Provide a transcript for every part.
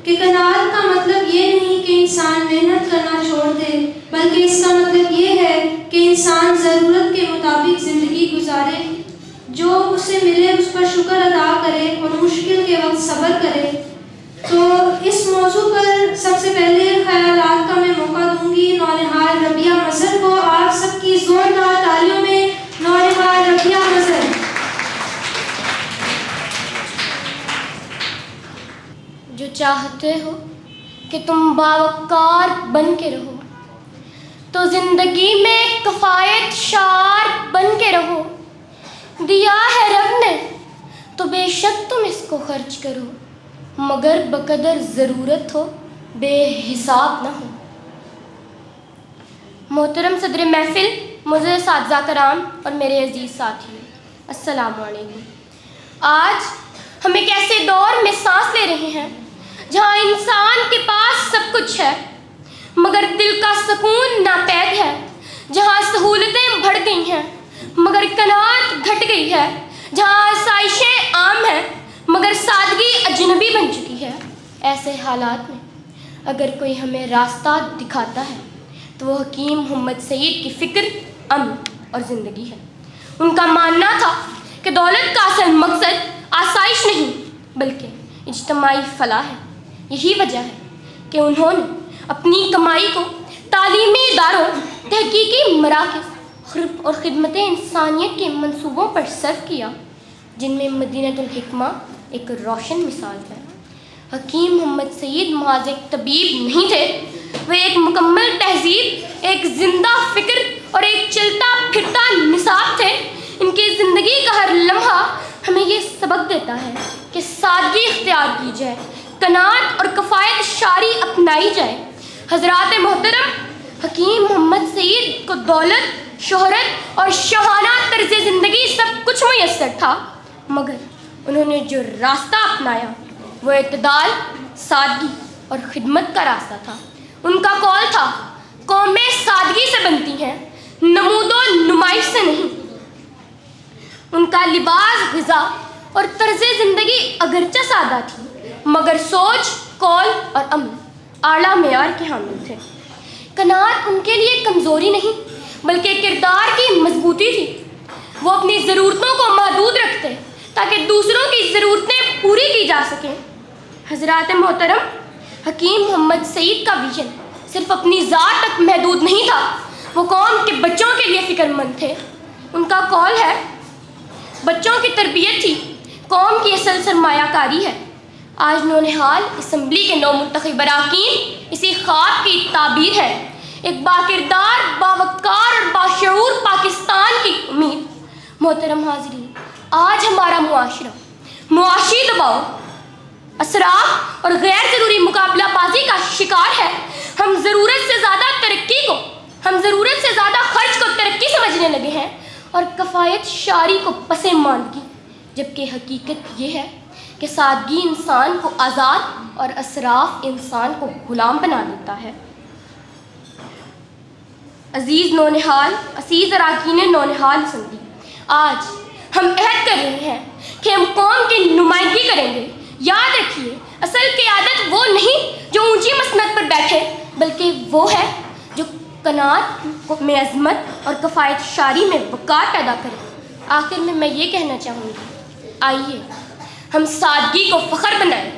کہ قناعت کا مطلب یہ نہیں کہ انسان محنت کرنا چھوڑ دے، بلکہ اس کا مطلب یہ ہے کہ انسان ضرورت کے مطابق زندگی گزارے، جو اسے ملے اس پر شکر ادا کرے اور مشکل کے وقت صبر کرے۔ تو اس موضوع پر سب سے پہلے خیالات کا میں موقع دوں گی نونہال ربیہ مظہر کو۔ آپ سب کی زوردار تالیوں میں نونہال ربیہ مظہر۔ جو چاہتے ہو کہ تم باوقار بن کے رہو تو زندگی میں کفایت شعار بن کے رہو، دیا ہے رب نے تو بے شک تم اس کو خرچ کرو، مگر بقدر ضرورت ہو بے حساب نہ ہو۔ محترم صدر محفل، معزز اساتذہ کرام اور میرے عزیز ساتھیوں، السلام علیکم۔ آج ہم ایک ایسے دور میں سانس لے رہے ہیں جہاں انسان کے پاس سب کچھ ہے مگر دل کا سکون ناپید ہے، جہاں سہولتیں بڑھ گئی ہیں مگر قناعت گھٹ گئی ہے، جہاں آسائشیں عام ہیں مگر سادگی اجنبی بن چکی ہے۔ ایسے حالات میں اگر کوئی ہمیں راستہ دکھاتا ہے تو وہ حکیم محمد سعید کی فکر، امن اور زندگی ہے۔ ان کا ماننا تھا کہ دولت کا اصل مقصد آسائش نہیں بلکہ اجتماعی فلاح ہے۔ یہی وجہ ہے کہ انہوں نے اپنی کمائی کو تعلیمی اداروں، تحقیقی مراکز اور خدمت انسانیت کے منصوبوں پر صرف کیا، جن میں مدینہ الحکمہ ایک روشن مثال ہے۔ حکیم محمد سعید محض ایک طبیب نہیں تھے، وہ ایک مکمل تہذیب، ایک زندہ فکر اور ایک چلتا پھرتا نصاب تھے۔ ان کی زندگی کا ہر لمحہ ہمیں یہ سبق دیتا ہے کہ سادگی اختیار کی جائے، قناعت اور کفایت شعاری اپنائی جائے۔ حضرات محترم، حکیم محمد سعید کو دولت، شہرت اور شاہانہ طرز زندگی سب کچھ میسر تھا، مگر انہوں نے جو راستہ اپنایا وہ اعتدال، سادگی اور خدمت کا راستہ تھا۔ ان کا قول تھا، قومیں سادگی سے بنتی ہیں، نمود و نمائش سے نہیں۔ ان کا لباس، غذا اور طرز زندگی اگرچہ سادہ تھی مگر سوچ، قول اور عمل اعلیٰ معیار کے حامل تھے۔ قناعت ان کے لیے کمزوری نہیں بلکہ کردار کی مضبوطی تھی۔ وہ اپنی ضرورتوں کو محدود رکھتے تاکہ دوسروں کی ضرورتیں پوری کی جا سکیں۔ حضرات محترم، حکیم محمد سعید کا ویژن صرف اپنی ذات تک محدود نہیں تھا، وہ قوم کے بچوں کے لیے فکر مند تھے۔ ان کا قول ہے، بچوں کی تربیت ہی قوم کی اصل سرمایہ کاری ہے۔ آج نونہال اسمبلی کے نو منتخب اراکین اسی خواب کی تعبیر ہے، ایک باکردار، باوقار اور باشعور پاکستان کی امید۔ محترم حاضرین، آج ہمارا معاشرہ معاشی دباؤ، اسراف اور غیر ضروری مقابلہ بازی کا شکار ہے۔ ہم ضرورت سے زیادہ خرچ کو ترقی سمجھنے لگے ہیں اور کفایت شعاری کو پس ماندگی، جبکہ حقیقت یہ ہے کہ سادگی انسان کو آزاد اور اسراف انسان کو غلام بنا دیتا ہے۔ عزیز اراکین نونہال اسمبلی، آج ہم عہد کر رہے ہیں کہ ہم قوم کی نمائندگی کریں گے۔ یاد رکھیے، اصل قیادت وہ نہیں جو اونچی مسند پر بیٹھے بلکہ وہ ہے جو قناعت میں عظمت اور کفایت شعاری میں وقار پیدا کرے۔ آخر میں یہ کہنا چاہوں گی، آئیے ہم سادگی کو فخر بنائیں،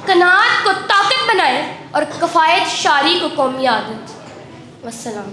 قناعت کو طاقت بنائیں اور کفایت شعاری کو قومی عادت۔ والسلام۔